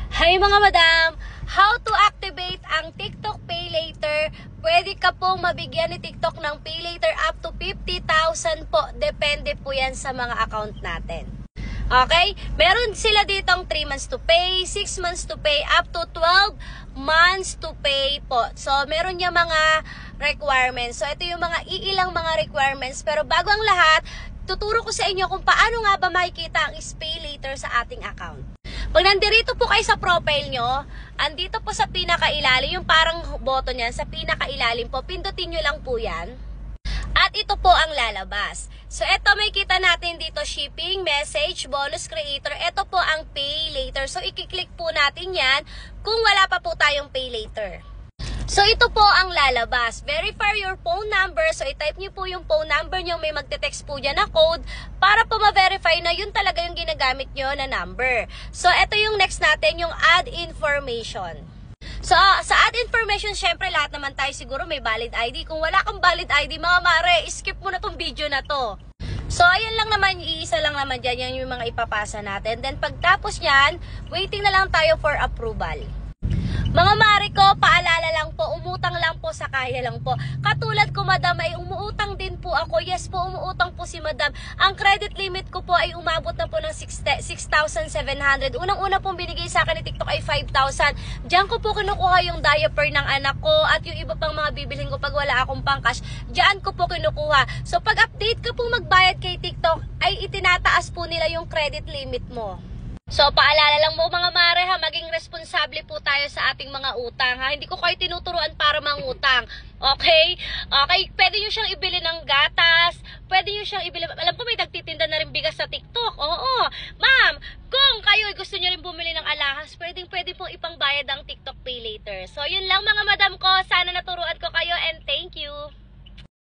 Hi mga madam! How to activate ang TikTok Pay Later? Pwede ka pong mabigyan ni TikTok ng Pay Later up to 50,000 po. Depende po yan sa mga account natin. Okay? Meron sila ditong 3 months to pay, 6 months to pay, up to 12 months to pay po. So, meron niya mga requirements. So, ito yung mga iilang mga requirements. Pero bago ang lahat, tuturo ko sa inyo kung paano nga ba makikita ang Pay Later sa ating account. Pag nandito po kayo sa profile nyo, andito po sa pinakailalim, yung parang button yan, sa pinakailalim po, pindutin nyo lang po yan. At ito po ang lalabas. So, ito may kita natin dito, shipping, message, bonus creator. Ito po ang Pay Later. So, ikiklik po natin yan kung wala pa po tayong Pay Later. So, ito po ang lalabas. Verify your phone number. So, i-type niyo po yung phone number niyo. May magte-text po dyan na code para po ma-verify na yun talaga yung ginagamit niyo na number. So, ito yung next natin, yung add information. So, sa add information, syempre lahat naman tayo siguro may valid ID. Kung wala kang valid ID, mga mare, skip mo na tong video na to. So, ayan lang naman, iisa lang naman dyan. Yan yung mga ipapasa natin. Then, pagtapos yan, waiting na lang tayo for approval. Mga mare ko, paalala lang po, umutang lang po sa kaya lang po. Katulad ko, madam, ay umuutang din po ako. Yes po, umuutang po si madam. Ang credit limit ko po ay umabot na po ng 6,700. Unang-una pong binigay sa akin ni TikTok ay 5,000. Diyan ko po kinukuha yung diaper ng anak ko at yung iba pang mga bibilhin ko pag wala akong pang-cash. Diyan ko po kinukuha. So, pag update ka pong magbayad kay TikTok, ay itinataas po nila yung credit limit mo. So, paalala lang mo mga mare ha, maging responsable po tayo sa ating mga utang ha. Hindi ko kayo tinuturuan para mangutang. Okay? Okay, pwede nyo siyang ibili ng gatas, pwede nyo siyang ibili, alam ko may nagtitinda na rin bigas sa TikTok. Oo, ma'am, kung kayo gusto nyo rin bumili ng alahas, pwede pong ipangbayad ang TikTok Pay Later. So, yun lang mga madam ko, sana naturuan ko